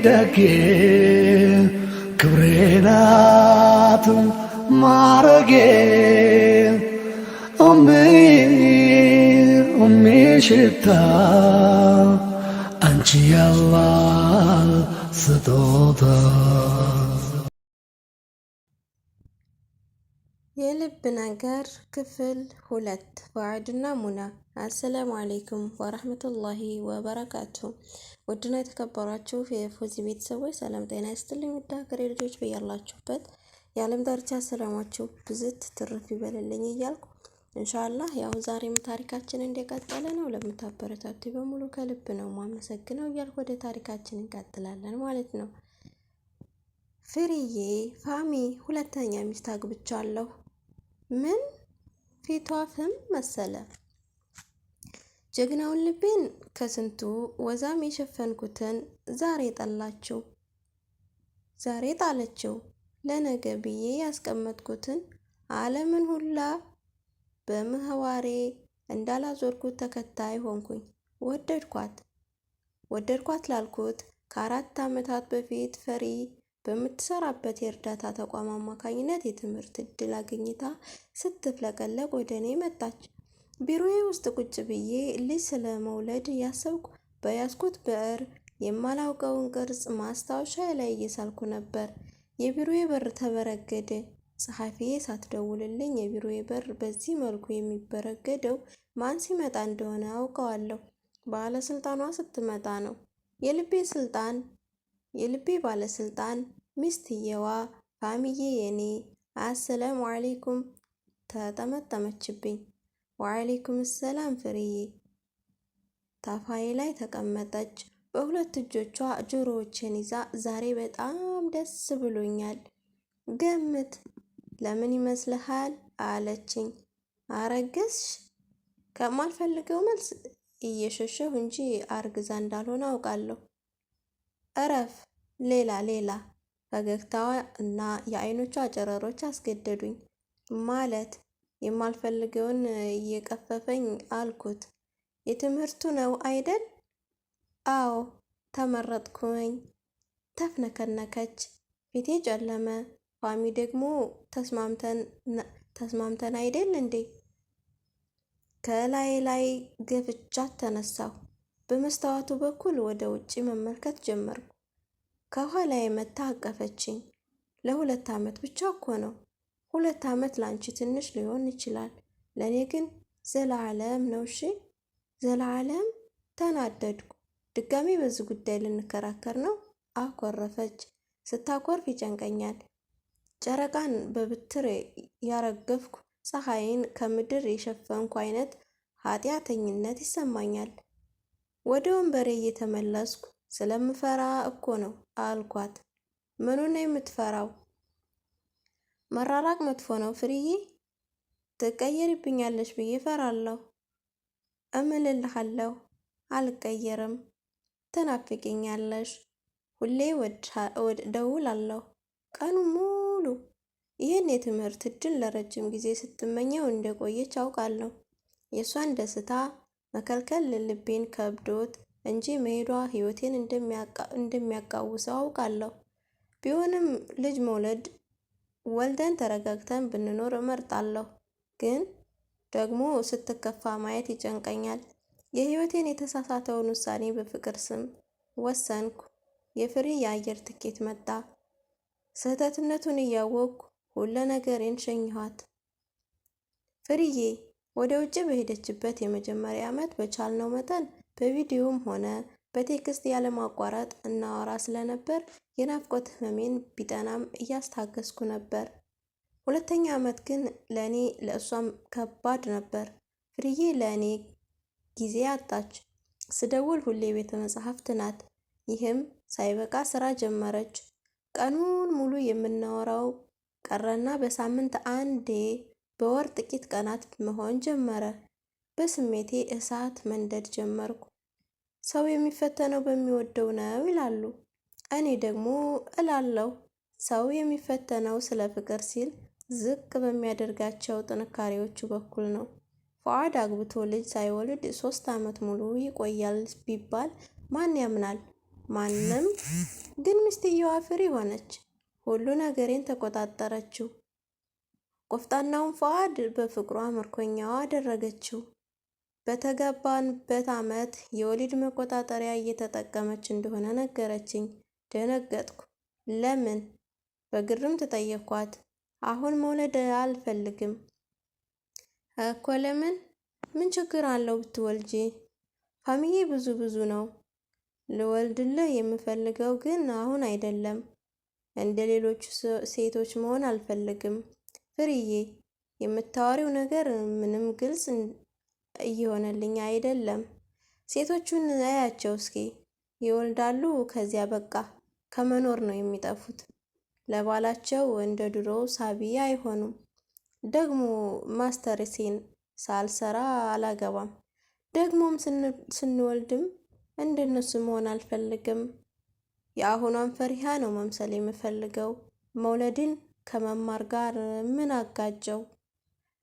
ደጌ ክብሬ ናት ማረጌ ሽታ አንቺ ያላህ ስጦታ። የልብ ነገር ክፍል 2 ፉአድና ሙና። አሰላሙ አለይኩም ወራህመቱላሂ ወበረካቱ። ውድና የተከበራችሁ የፎዚ ቤተሰቦች ሰላም ጤና ይስጥልኝ። ውድ ሀገሬ ልጆች በያላችሁበት የዓለም ዳርቻ ሰላማችሁ ብዝት ትርፍ ይበልልኝ እያልኩ ኢንሻአላህ ያው ዛሬም ታሪካችን እንደቀጠለ ነው። ለምታበረታቱ በሙሉ ከልብ ነው ማመሰግነው እያልኩ ወደ ታሪካችን እንቀጥላለን ማለት ነው። ፍርዬ ፋሚ ሁለተኛ ሚስት አግብቻለሁ። ምን? ፊቷ ፍም መሰለ። ጀግናውን ልቤን ከስንቱ ወዛም የሸፈንኩትን ዛሬ ጠላችው፣ ዛሬ ጣለችው። ለነገ ብዬ ያስቀመጥኩትን ዓለምን ሁላ በምህዋሬ እንዳላዞርኩት ተከታይ ሆንኩኝ። ወደድኳት ላልኩት ከ4 ዓመታት በፊት ፈሪ በምትሰራበት የእርዳታ ተቋም አማካኝነት የትምህርት እድል አግኝታ ስትፍለቀለቅ ወደ እኔ መጣች። ቢሮዬ ውስጥ ቁጭ ብዬ ልጅ ስለመውለድ ያሰብኩ በያዝኩት ብዕር የማላውቀውን ቅርጽ ማስታወሻ ላይ እየሳልኩ ነበር። የቢሮዬ በር ተበረገደ። ጸሐፊዬ ሳትደውልልኝ የቢሮዬ በር በዚህ መልኩ የሚበረገደው ማን ሲመጣ እንደሆነ አውቀዋለሁ። ባለስልጣኗ ስትመጣ ነው። የልቤ ባለስልጣን ሚስትየዋ ፋሚዬ የኔ። አሰላሙ አለይኩም ተጠመጠመችብኝ። ወአለይኩም ሰላም ፍርዬ። ታፋዬ ላይ ተቀመጠች። በሁለት እጆቿ ጆሮዎችን ይዛ ዛሬ በጣም ደስ ብሎኛል። ገምት ለምን ይመስልሃል አለችኝ። አረገዝሽ? ከማልፈልገው መልስ እየሸሸሁ እንጂ አርግዛ እንዳልሆነ አውቃለሁ። እረፍ። ሌላ ፈገግታዋ እና የአይኖቿ ጨረሮች አስገደዱኝ። ማለት የማልፈልገውን እየቀፈፈኝ አልኩት። የትምህርቱ ነው አይደል? አዎ ተመረጥኩኝ። ተፍነከነከች። ፊቴ ጨለመ። ፋሚ ደግሞ ተስማምተን አይደል እንዴ? ከላይ ላይ ገፍቻት ተነሳሁ። በመስታወቱ በኩል ወደ ውጪ መመልከት ጀመርኩ። ከኋላዬ መታ አቀፈችኝ። ለ2 ዓመት ብቻ እኮ ነው። 2 ዓመት ላንቺ ትንሽ ሊሆን ይችላል፣ ለእኔ ግን ዘላለም ነው። እሺ ዘላለም። ተናደድኩ። ድጋሜ በዚህ ጉዳይ ልንከራከር ነው? አኮረፈች። ስታኮርፍ ይጨንቀኛል። ጨረቃን በብትር ያረገፍኩ ፀሐይን ከምድር የሸፈንኩ አይነት ኃጢአተኝነት ይሰማኛል። ወደ ወንበሬ እየተመለስኩ ስለምፈራ እኮ ነው አልኳት። ምኑን ነው የምትፈራው? መራራቅ መጥፎ ነው ፍርዬ። ትቀየርብኛለሽ ብዬ ፈራለሁ። እምልልሃለሁ አልቀየርም። ትናፍቂኛለሽ። ሁሌ ደውላለሁ ቀኑ ሙሉ። ይህን የትምህርት እድል ለረጅም ጊዜ ስትመኘው እንደቆየች አውቃለሁ። የእሷን ደስታ መከልከል ልቤን ከብዶት እንጂ መሄዷ ህይወቴን እንደሚያቃውሰው አውቃለሁ። ቢሆንም ልጅ መውለድ ወልደን ተረጋግተን ብንኖር እመርጣለሁ። ግን ደግሞ ስትከፋ ማየት ይጨንቀኛል። የህይወቴን የተሳሳተውን ውሳኔ በፍቅር ስም ወሰንኩ። የፍሬ የአየር ትኬት መጣ። ስህተትነቱን እያወቅኩ ሁለ ነገሬን ሸኝኋት። ፍርዬ ወደ ውጭ በሄደችበት የመጀመሪያ ዓመት በቻልነው መጠን በቪዲዮም ሆነ በቴክስት ያለማቋረጥ እናወራ ስለነበር የናፍቆት ህመሜን ቢጠናም እያስታገስኩ ነበር። 2ኛ ዓመት ግን ለእኔ ለእሷም ከባድ ነበር። ፍርዬ ለእኔ ጊዜ አጣች። ስደውል ሁሌ ቤተ መጽሐፍት ናት። ይህም ሳይበቃ ስራ ጀመረች። ቀኑን ሙሉ የምናወራው ቀረና በሳምንት አንዴ በወር ጥቂት ቀናት መሆን ጀመረ። በስሜቴ እሳት መንደድ ጀመርኩ። ሰው የሚፈተነው በሚወደው ነው ይላሉ። እኔ ደግሞ እላለሁ ሰው የሚፈተነው ስለ ፍቅር ሲል ዝቅ በሚያደርጋቸው ጥንካሬዎቹ በኩል ነው። ፉአድ አግብቶ ልጅ ሳይወልድ 3 ዓመት ሙሉ ይቆያል ቢባል ማን ያምናል? ማንም። ግን ሚስትየዋ ፍሬ ሆነች። ሁሉ ነገሬን ተቆጣጠረችው። ቆፍጣናውን ፉአድ በፍቅሯ ምርኮኛዋ አደረገችው። በተጋባንበት ዓመት የወሊድ መቆጣጠሪያ እየተጠቀመች እንደሆነ ነገረችኝ። ደነገጥኩ። ለምን? በግርምት ጠየኳት። አሁን መውለድ አልፈልግም እኮ። ለምን? ምን ችግር አለው ብትወልጂ? ፋሚዬ ብዙ ነው። ልወልድልህ የምፈልገው ግን አሁን አይደለም። እንደ ሌሎቹ ሴቶች መሆን አልፈልግም። ፍርዬ፣ የምታወሪው ነገር ምንም ግልጽ እየሆነልኝ አይደለም። ሴቶቹን አያቸው እስኪ። ይወልዳሉ፣ ከዚያ በቃ ከመኖር ነው የሚጠፉት። ለባላቸው እንደ ድሮ ሳቢ አይሆኑም። ደግሞ ማስተርሴን ሳልሰራ አላገባም። ደግሞም ስንወልድም እንደነሱ መሆን አልፈልግም። የአሁኗን ፈሪሃ ነው መምሰል የምፈልገው። መውለድን ከመማር ጋር ምን አጋጨው?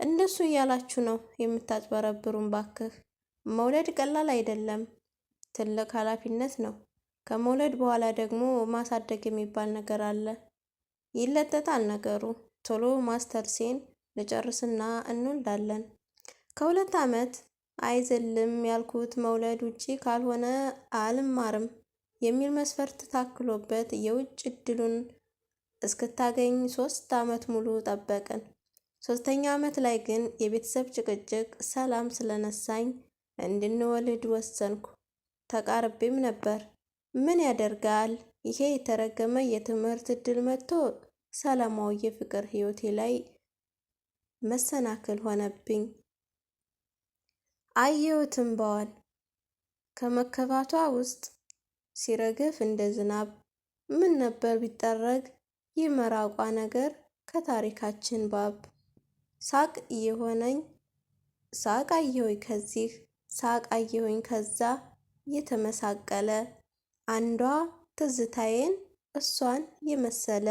እንደሱ እያላችሁ ነው የምታጭበረብሩን። ባክህ፣ መውለድ ቀላል አይደለም፣ ትልቅ ኃላፊነት ነው። ከመውለድ በኋላ ደግሞ ማሳደግ የሚባል ነገር አለ። ይለጠጣል ነገሩ። ቶሎ ማስተርሴን ልጨርስና እንወልዳለን። ከ2 ዓመት አይዘልም ያልኩት መውለድ ውጪ ካልሆነ አልማርም የሚል መስፈርት ታክሎበት የውጭ እድሉን እስክታገኝ 3 ዓመት ሙሉ ጠበቅን። 3ኛ ዓመት ላይ ግን የቤተሰብ ጭቅጭቅ ሰላም ስለነሳኝ እንድንወልድ ወሰንኩ። ተቃርቤም ነበር። ምን ያደርጋል፣ ይሄ የተረገመ የትምህርት እድል መጥቶ ሰላማዊ የፍቅር ህይወቴ ላይ መሰናክል ሆነብኝ። አየሁት እንባዋን ከመከፋቷ ውስጥ ሲረግፍ እንደ ዝናብ። ምን ነበር ቢጠረግ ይህ መራቋ ነገር ከታሪካችን ባብ። ሳቅ አየሁኝ ከዚህ፣ ሳቅ አየሁኝ ከዛ የተመሳቀለ። አንዷ ትዝታዬን እሷን የመሰለ።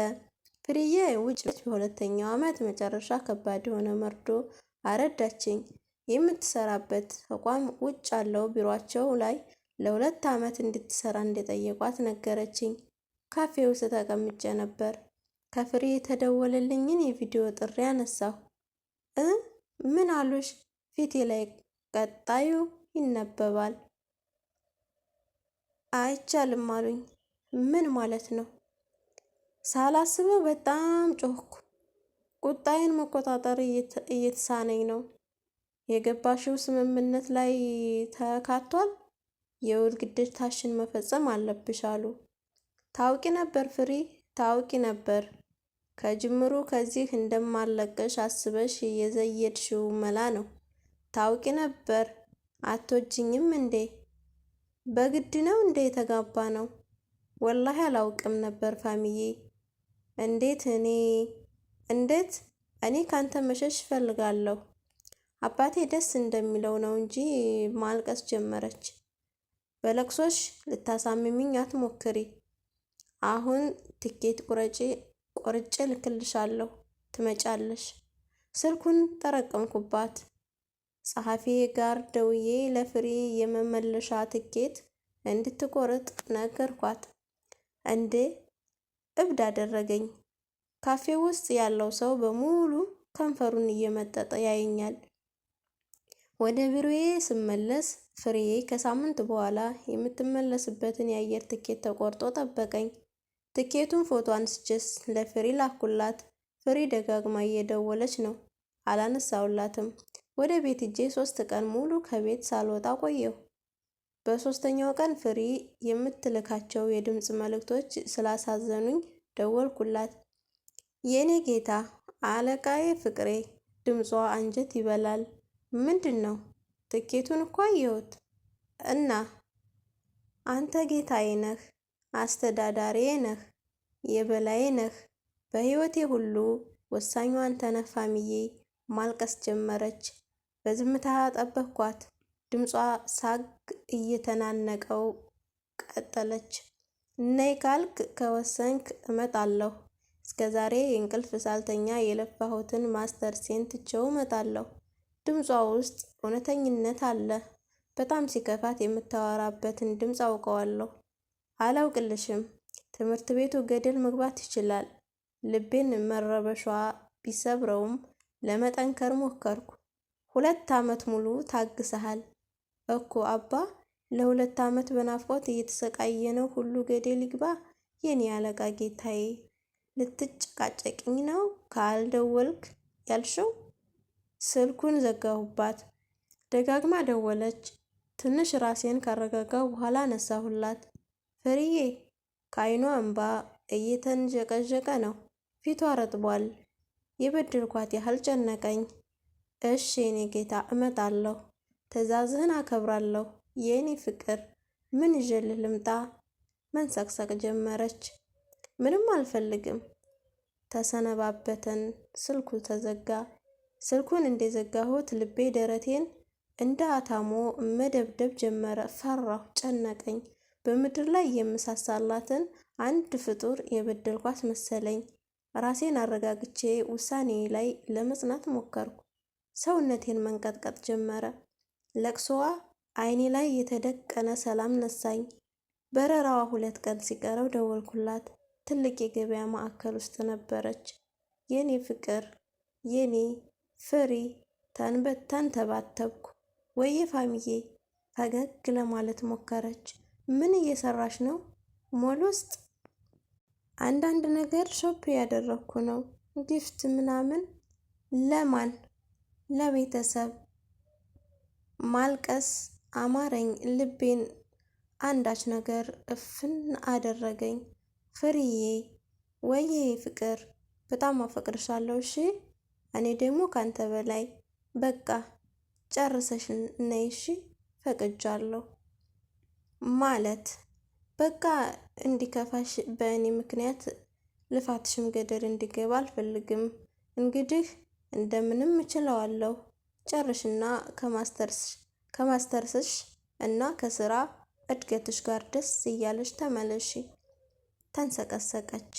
ፍርዬ ውጭ ነች። በ2ኛው ዓመት መጨረሻ ከባድ የሆነ መርዶ አረዳችኝ። የምትሰራበት ተቋም ውጭ ያለው ቢሮአቸው ላይ ለ2 ዓመት እንድትሰራ እንደጠየቋት ነገረችኝ። ካፌ ውስጥ ተቀምጬ ነበር። ከፍሬ የተደወለልኝን የቪዲዮ ጥሪ አነሳሁ። ምን አሉሽ? ፊቴ ላይ ቀጣዩ ይነበባል። አይቻልም አሉኝ። ምን ማለት ነው? ሳላስበው በጣም ጮህኩ። ቁጣዬን መቆጣጠር እየተሳነኝ ነው። የገባሽው ስምምነት ላይ ተካቷል። የውል ግዴታሽን መፈጸም አለብሽ አሉ። ታውቂ ነበር ፍሬ፣ ታውቂ ነበር። ከጅምሩ ከዚህ እንደማለቀሽ አስበሽ የዘየድሽው መላ ነው። ታውቂ ነበር። አትወጂኝም እንዴ? በግድ ነው እንዴ የተጋባ ነው? ወላሂ አላውቅም ነበር ፋሚዬ። እንዴት እኔ ካንተ መሸሽ እፈልጋለሁ። አባቴ ደስ እንደሚለው ነው እንጂ። ማልቀስ ጀመረች። በለቅሶሽ ልታሳምሚኝ አትሞክሪ። አሁን ትኬት ቆርጬ ልክልሻለሁ፣ ትመጫለሽ። ስልኩን ጠረቀምኩባት። ጸሐፊ ጋር ደውዬ ለፍሬ የመመለሻ ትኬት እንድትቆርጥ ነገርኳት። እንዴ እብድ አደረገኝ። ካፌ ውስጥ ያለው ሰው በሙሉ ከንፈሩን እየመጠጠ ያየኛል። ወደ ቢሮዬ ስመለስ ፍሬዬ ከሳምንት በኋላ የምትመለስበትን የአየር ትኬት ተቆርጦ ጠበቀኝ። ትኬቱን ፎቶ አንስቼስ ለፍሬ ላኩላት። ፍሬ ደጋግማ እየደወለች ነው፣ አላነሳውላትም። ወደ ቤት ሄጄ 3 ቀን ሙሉ ከቤት ሳልወጣ ቆየሁ። በ3ኛው ቀን ፍሬ የምትልካቸው የድምፅ መልእክቶች ስላሳዘኑኝ ደወልኩላት። የኔ ጌታ፣ አለቃዬ ፍቅሬ። ድምጿ አንጀት ይበላል። ምንድን ነው? ትኬቱን እኮ አየሁት። እና አንተ ጌታዬ ነህ፣ አስተዳዳሪዬ ነህ፣ የበላዬ ነህ። በህይወቴ ሁሉ ወሳኙ አንተ ነህ ፋሚዬ። ማልቀስ ጀመረች። በዝምታ ጠበቅኳት። ድምጿ ሳግ እየተናነቀው ቀጠለች። ነይ ካልክ ከወሰንክ እመጣለሁ። እስከዛሬ እንቅልፍ ሳልተኛ የለፋሁትን ማስተርሴን ትቼው እመጣለሁ። ድምጿ ውስጥ እውነተኝነት አለ። በጣም ሲከፋት የምታወራበትን ድምፅ አውቀዋለሁ። አላውቅልሽም። ትምህርት ቤቱ ገደል መግባት ይችላል። ልቤን መረበሿ ቢሰብረውም ለመጠንከር ሞከርኩ። 2 ዓመት ሙሉ ታግሰሃል እኮ አባ። ለ2 ዓመት በናፍቆት እየተሰቃየነው ሁሉ ገደል ይግባ። የኔ አለቃ ጌታዬ፣ ልትጨቃጨቅኝ ነው ካልደወልክ ያልሽው? ስልኩን ዘጋሁባት። ደጋግማ ደወለች። ትንሽ ራሴን ካረጋጋው በኋላ አነሳሁላት። ፍርዬ፣ ከዓይኗ እንባ እየተንዠቀዠቀ ነው። ፊቷ ረጥቧል። የበደልኳት ያህል ጨነቀኝ። እሺ የኔ ጌታ፣ እመጣለሁ። ትዕዛዝህን አከብራለሁ። የኔ ፍቅር፣ ምን ይዤልህ ልምጣ? መንሰቅሰቅ ጀመረች። ምንም አልፈልግም። ተሰነባበተን። ስልኩ ተዘጋ። ስልኩን እንደዘጋሁት ልቤ ደረቴን እንደ አታሞ መደብደብ ጀመረ። ፈራሁ፣ ጨነቀኝ። በምድር ላይ የምሳሳላትን አንድ ፍጡር የበደልኳት መሰለኝ። ራሴን አረጋግቼ ውሳኔ ላይ ለመጽናት ሞከርኩ። ሰውነቴን መንቀጥቀጥ ጀመረ። ለቅሶዋ ዓይኔ ላይ የተደቀነ ሰላም ነሳኝ። በረራዋ 2 ቀን ሲቀረው ደወልኩላት። ትልቅ የገበያ ማዕከል ውስጥ ነበረች። የኔ ፍቅር፣ የኔ ፍሪ። ተንተባተብኩ። ወየ ፋሚዬ። ፈገግ ለማለት ሞከረች። ምን እየሰራሽ ነው? ሞል ውስጥ አንዳንድ ነገር ሾፕ ያደረኩ ነው። ጊፍት ምናምን። ለማን? ለቤተሰብ። ማልቀስ አማረኝ። ልቤን አንዳች ነገር እፍን አደረገኝ። ፍርዬ፣ ወዬ ፍቅር፣ በጣም አፈቅርሻለሁ። እሺ፣ እኔ ደግሞ ካንተ በላይ። በቃ ጨርሰሽ ነይ። እሺ፣ ፈቅጃለሁ። ማለት በቃ እንዲከፋሽ በእኔ ምክንያት ልፋትሽም ገደል እንዲገባ አልፈልግም። እንግዲህ እንደምንም እችለዋለሁ። ጨርሽና ከማስተርስሽ እና ከስራ እድገትሽ ጋር ደስ እያለሽ ተመለሺ። ተንሰቀሰቀች።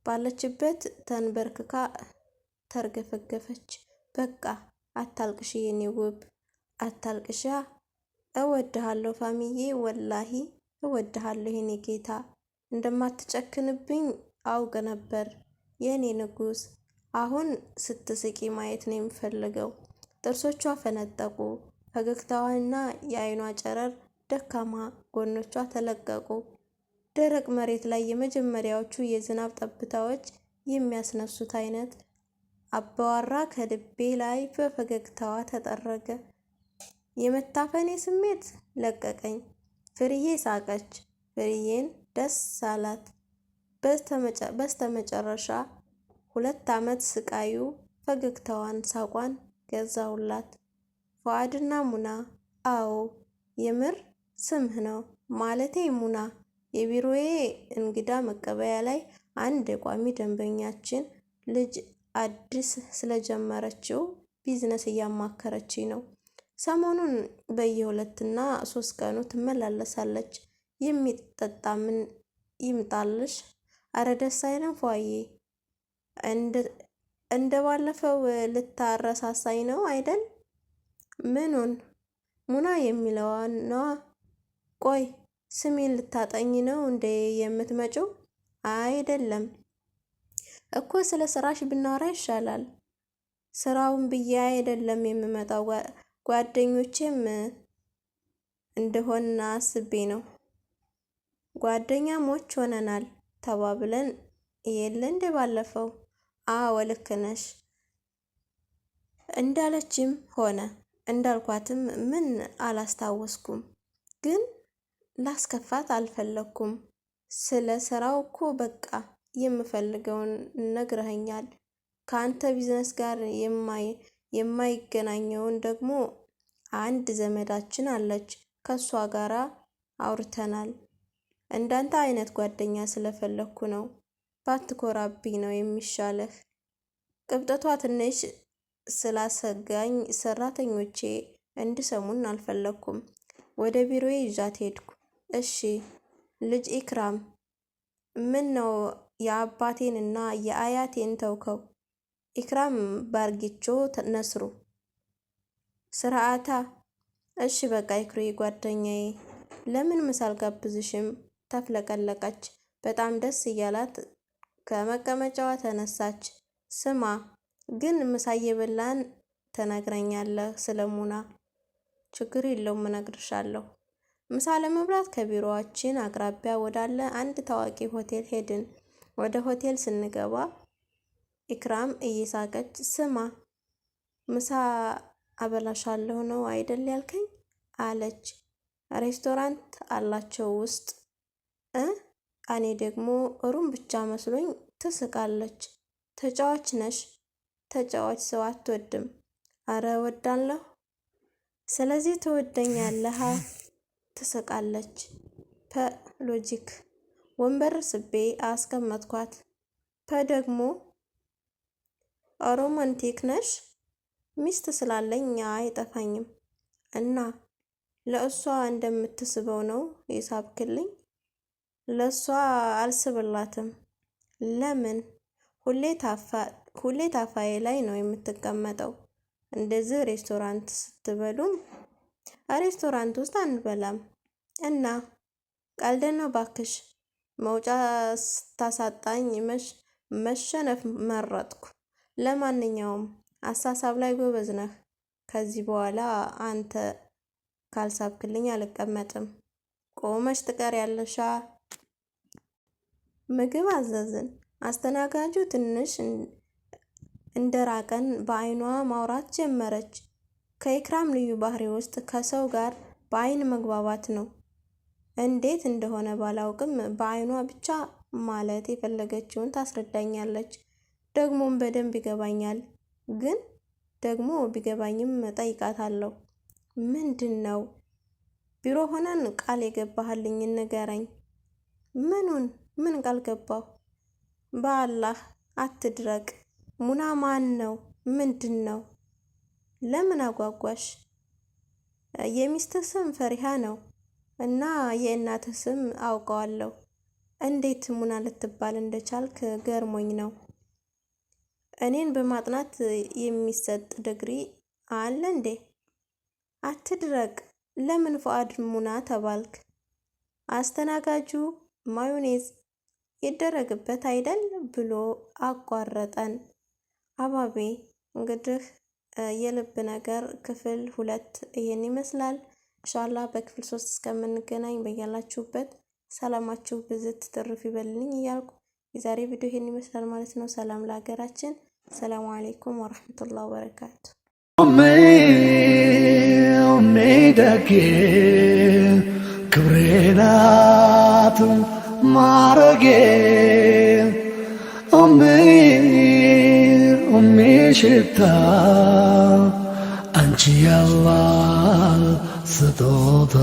ባለችበት ተንበርክካ ተርገፈገፈች። በቃ አታልቅሽ የኔ ውብ፣ አታልቅሻ። እወድሃለሁ ፋሚዬ፣ ወላሂ እወድሃለሁ የኔ ጌታ። እንደማትጨክንብኝ አውቅ ነበር የኔ ንጉስ። አሁን ስትስቂ ማየት ነው የምፈልገው። ጥርሶቿ ፈነጠቁ። ፈገግታዋና የዓይኗ ጨረር ደካማ ጎኖቿ ተለቀቁ። ደረቅ መሬት ላይ የመጀመሪያዎቹ የዝናብ ጠብታዎች የሚያስነሱት አይነት አባዋራ ከልቤ ላይ በፈገግታዋ ተጠረገ። የመታፈኔ ስሜት ለቀቀኝ። ፍርዬ ሳቀች። ፍርዬን ደስ አላት። በስተመጨረሻ 2 ዓመት ስቃዩ ፈገግታዋን ሳቋን ገዛውላት። ፉአድና ሙና። አዎ የምር ስምህ ነው ማለቴ ሙና። የቢሮዬ እንግዳ መቀበያ ላይ አንድ የቋሚ ደንበኛችን ልጅ አዲስ ስለጀመረችው ቢዝነስ እያማከረችኝ ነው። ሰሞኑን በየ2 እና 3 ቀኑ ትመላለሳለች። የሚጠጣ ምን ይምጣልሽ? አረ ደስ አይልም ፏዬ። እንደ ባለፈው ልታረሳሳኝ ነው አይደል? ምኑን? ሙና የሚለዋን ነዋ። ቆይ ስሜን ልታጠኝ ነው እንዴ የምትመጪው? አይደለም እኮ ስለ ስራሽ ብናወራ ይሻላል። ስራውን ብዬ አይደለም የምመጣው፣ ጓደኞቼም እንደሆነ አስቤ ነው። ጓደኛሞች ሆነናል ተባብለን የለ እንደ ባለፈው? አዎ ልክ ነሽ እንዳለችም ሆነ እንዳልኳትም ምን አላስታወስኩም፣ ግን ላስከፋት አልፈለኩም። ስለ ስራው እኮ በቃ የምፈልገውን ነግረኸኛል። ከአንተ ቢዝነስ ጋር የማይገናኘውን ደግሞ አንድ ዘመዳችን አለች፣ ከሷ ጋራ አውርተናል። እንዳንተ አይነት ጓደኛ ስለፈለኩ ነው። ባትኮራብኝ ነው የሚሻለህ። ቅብጠቷ ትንሽ ስላሰጋኝ ሰራተኞቼ እንዲሰሙን አልፈለኩም። ወደ ቢሮዬ ይዣት ሄድኩ። እሺ ልጅ ኢክራም፣ ምን ነው የአባቴን እና የአያቴን ተውከው? ኢክራም ባርጊቾ ነስሩ ስርዓታ። እሺ በቃ ይኩሪ ጓደኛዬ፣ ለምን ምሳ አልጋብዝሽም? ተፍለቀለቀች። በጣም ደስ እያላት ከመቀመጫዋ ተነሳች። ስማ ግን ምሳ እየበላን ትነግረኛለህ ስለ ሙና? ችግር የለውም እነግርሻለሁ። ምሳ ለመብላት ከቢሮአችን አቅራቢያ ወዳለ አንድ ታዋቂ ሆቴል ሄድን። ወደ ሆቴል ስንገባ ኢክራም እየሳቀች ስማ ምሳ አበላሻለሁ ነው አይደል ያልከኝ? አለች። ሬስቶራንት አላቸው ውስጥ እኔ ደግሞ ሩም ብቻ መስሎኝ። ትስቃለች። ተጫዋች ነሽ? ተጫዋች ሰው አትወድም? አረ ወዳለሁ። ስለዚህ ትወደኛለህ? ትስቃለች። ሎጂክ። ወንበር ስቤ አስቀመጥኳት። ደግሞ ሮማንቲክ ነሽ? ሚስት ስላለኝ አይጠፋኝም። እና ለእሷ እንደምትስበው ነው የሳብክልኝ? ለእሷ አልስብላትም። ለምን? ሁሌ ታፋዬ ላይ ነው የምትቀመጠው። እንደዚህ ሬስቶራንት ስትበሉም ሬስቶራንት ውስጥ አንበላም። እና ቀልድ ነው ባክሽ። መውጫ ስታሳጣኝ መሸነፍ መረጥኩ። ለማንኛውም አሳሳብ ላይ ጎበዝ ነህ። ከዚህ በኋላ አንተ ካልሳብክልኝ አልቀመጥም። ቆመሽ ትቀሪያለሽ። ምግብ አዘዝን። አስተናጋጁ ትንሽ እንደራቀን በአይኗ ማውራት ጀመረች። ከኢክራም ልዩ ባህሪ ውስጥ ከሰው ጋር በአይን መግባባት ነው። እንዴት እንደሆነ ባላውቅም በአይኗ ብቻ ማለት የፈለገችውን ታስረዳኛለች። ደግሞም በደንብ ይገባኛል። ግን ደግሞ ቢገባኝም ጠይቃታለሁ። ምንድን ነው? ቢሮ ሆነን ቃል የገባህልኝ ንገረኝ። ምኑን? ምን ቃል ገባሁ? በአላህ አትድረቅ። ሙና ማን ነው? ምንድን ነው? ለምን አጓጓሽ? የሚስትህ ስም ፈሪሃ ነው እና የእናትህ ስም አውቀዋለሁ። እንዴት ሙና ልትባል እንደቻልክ ገርሞኝ ነው። እኔን በማጥናት የሚሰጥ ዲግሪ አለ እንዴ? አትድረቅ። ለምን ፉአድ ሙና ተባልክ? አስተናጋጁ ማዮኔዝ ይደረግበት አይደል ብሎ አቋረጠን። አባቤ እንግዲህ የልብ ነገር ክፍል 2 ይሄን ይመስላል። ኢንሻአላህ በክፍል 3 እስከምንገናኝ በያላችሁበት ሰላማችሁ ብዝት ትርፍ ይበልልኝ እያልኩ የዛሬ ቪዲዮ ይሄን ይመስላል ማለት ነው። ሰላም ለሀገራችን። ሰላም አለይኩም ወራህመቱላሂ ወበረካቱ። ደጌ ክብሬ ናት ማረጌ ሽታ አንቺ ያላህ ስጦታ